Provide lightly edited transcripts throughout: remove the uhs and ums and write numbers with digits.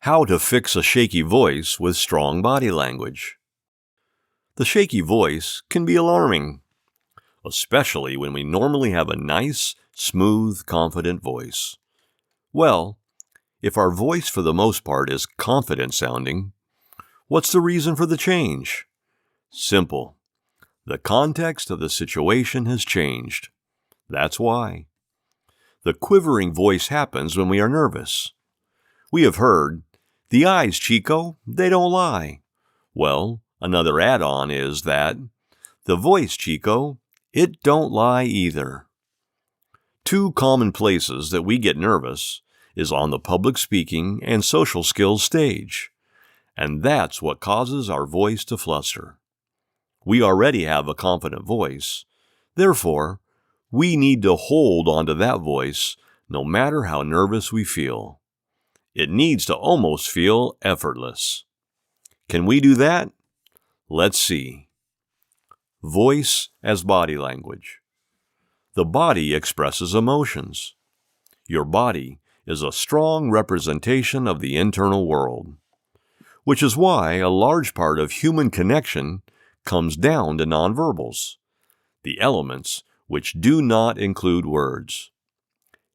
How to fix a shaky voice with strong body language. The shaky voice can be alarming, especially when we normally have a nice, smooth, confident voice. Well, if our voice for the most part is confident sounding, what's the reason for the change? Simple. The context of the situation has changed. That's why. The quivering voice happens when we are nervous. We have heard, "The eyes, Chico, they don't lie." Well, another add-on is that, "The voice, Chico, it don't lie either." Two common places that we get nervous is on the public speaking and social skills stage, and that's what causes our voice to fluster. We already have a confident voice, therefore, we need to hold onto that voice no matter how nervous we feel. It needs to almost feel effortless. Can we do that? Let's see. Voice as body language. The body expresses emotions. Your body is a strong representation of the internal world, which is why a large part of human connection comes down to nonverbals, the elements which do not include words.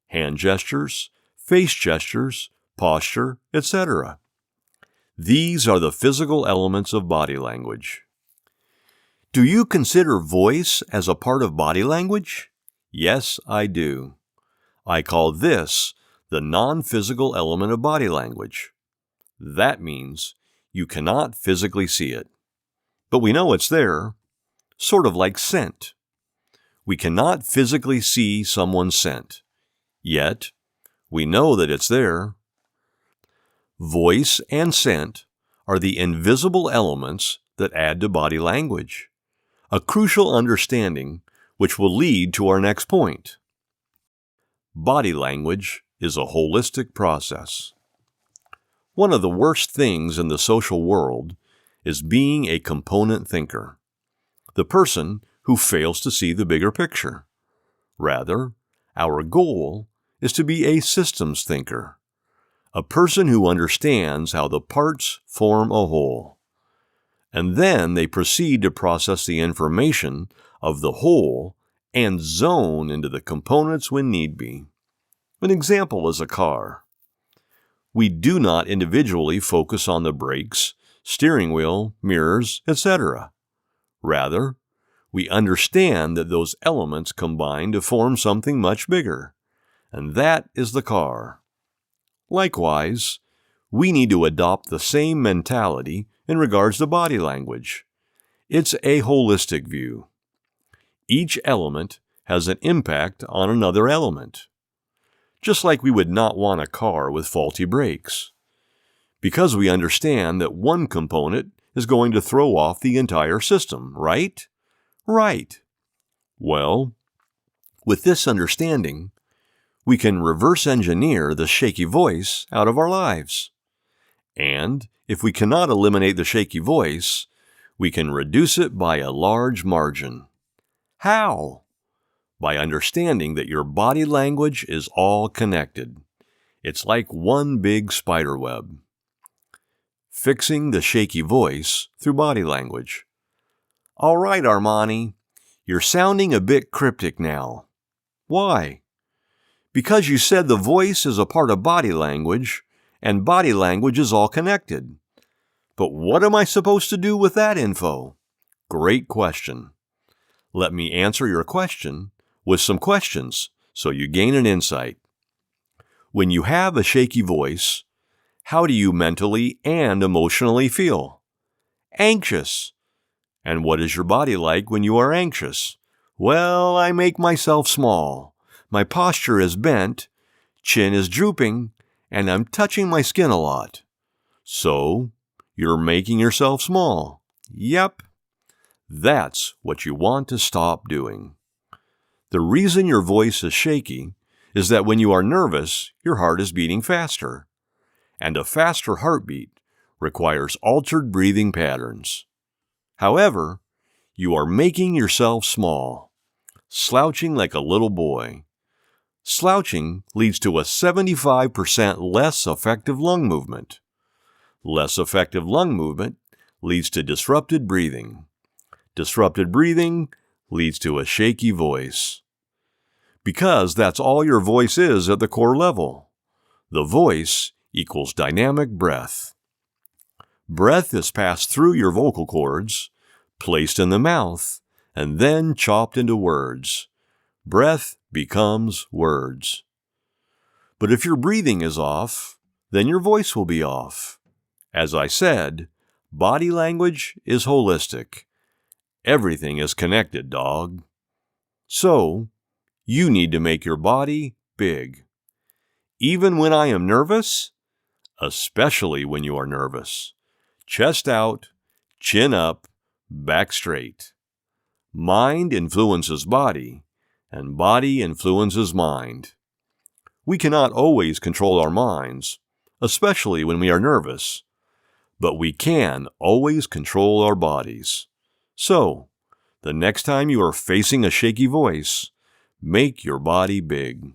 Hand gestures, face gestures, posture, etc. These are the physical elements of body language. Do you consider voice as a part of body language? Yes, I do. I call this the non-physical element of body language. That means you cannot physically see it, but we know it's there, sort of like scent. We cannot physically see someone's scent, yet we know that it's there. Voice and scent are the invisible elements that add to body language, a crucial understanding which will lead to our next point. Body language is a holistic process. One of the worst things in the social world is being a component thinker, the person who fails to see the bigger picture. Rather, our goal is to be a systems thinker, a person who understands how the parts form a whole. And then they proceed to process the information of the whole and zone into the components when need be. An example is a car. We do not individually focus on the brakes, steering wheel, mirrors, etc. Rather, we understand that those elements combine to form something much bigger, and that is the car. Likewise, we need to adopt the same mentality in regards to body language. It's a holistic view. Each element has an impact on another element. Just like we would not want a car with faulty brakes, because we understand that one component is going to throw off the entire system, right? Right. Well, with this understanding, we can reverse engineer the shaky voice out of our lives. And if we cannot eliminate the shaky voice, we can reduce it by a large margin. How? By understanding that your body language is all connected. It's like one big spider web. Fixing the shaky voice through body language. All right, Armani, you're sounding a bit cryptic now. Why? Because you said the voice is a part of body language, and body language is all connected. But what am I supposed to do with that info? Great question. Let me answer your question with some questions so you gain an insight. When you have a shaky voice, how do you mentally and emotionally feel? Anxious. And what is your body like when you are anxious? Well, I make myself small. My posture is bent, chin is drooping, and I'm touching my skin a lot. So, you're making yourself small. Yep. That's what you want to stop doing. The reason your voice is shaky is that when you are nervous, your heart is beating faster. And a faster heartbeat requires altered breathing patterns. However, you are making yourself small, slouching like a little boy. Slouching leads to a 75% less effective lung movement. Less effective lung movement leads to disrupted breathing. Disrupted breathing leads to a shaky voice. Because that's all your voice is at the core level. The voice equals dynamic breath. Breath is passed through your vocal cords, placed in the mouth, and then chopped into words. Breath becomes words. But if your breathing is off, then your voice will be off. As I said, body language is holistic. Everything is connected, dog. So, you need to make your body big. Even when I am nervous, especially when you are nervous. Chest out, chin up, back straight. Mind influences body, and body influences mind. We cannot always control our minds, especially when we are nervous, but we can always control our bodies. So, the next time you are facing a shaky voice, make your body big.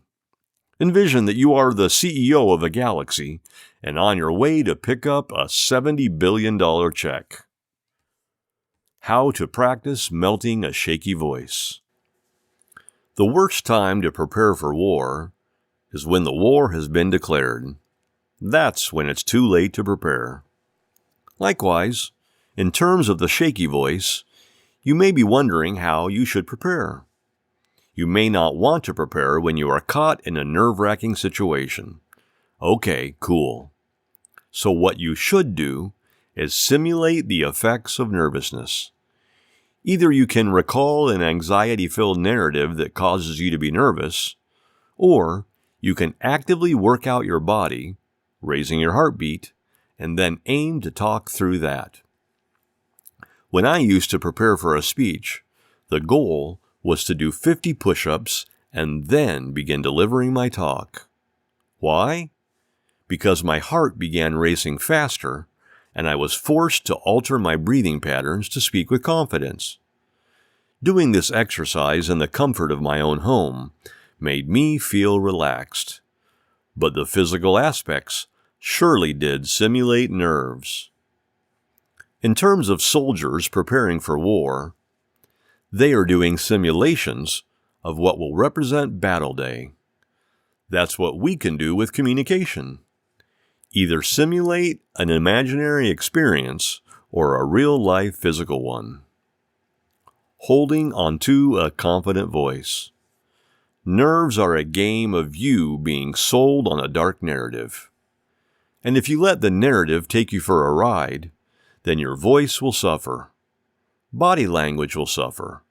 Envision that you are the CEO of a galaxy and on your way to pick up a $70 billion check. How to practice melting a shaky voice. The worst time to prepare for war is when the war has been declared. That's when it's too late to prepare. Likewise, in terms of the shaky voice, you may be wondering how you should prepare. You may not want to prepare when you are caught in a nerve-wracking situation. Okay, cool. So what you should do is simulate the effects of nervousness. Either you can recall an anxiety-filled narrative that causes you to be nervous, or you can actively work out your body, raising your heartbeat, and then aim to talk through that. When I used to prepare for a speech, the goal was to do 50 push-ups and then begin delivering my talk. Why? Because my heart began racing faster, and I was forced to alter my breathing patterns to speak with confidence. Doing this exercise in the comfort of my own home made me feel relaxed, but the physical aspects surely did simulate nerves. In terms of soldiers preparing for war, they are doing simulations of what will represent Battle Day. That's what we can do with communication. Either simulate an imaginary experience or a real-life physical one. Holding onto a confident voice. Nerves are a game of you being sold on a dark narrative. And if you let the narrative take you for a ride, then your voice will suffer. Body language will suffer,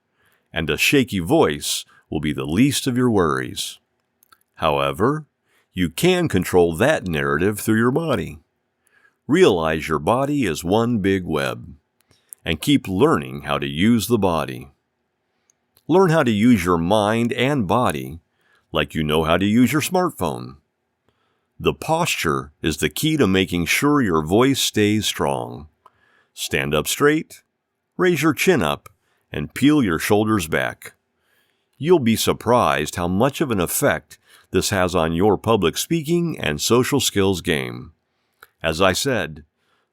and a shaky voice will be the least of your worries. However, you can control that narrative through your body. Realize your body is one big web, and keep learning how to use the body. Learn how to use your mind and body like you know how to use your smartphone. The posture is the key to making sure your voice stays strong. Stand up straight, raise your chin up, and peel your shoulders back. You'll be surprised how much of an effect this has on your public speaking and social skills game. As I said,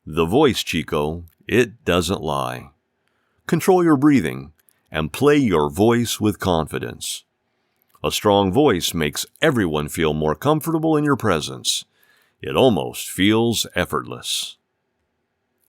the voice, Chico, it doesn't lie. Control your breathing and play your voice with confidence. A strong voice makes everyone feel more comfortable in your presence. It almost feels effortless.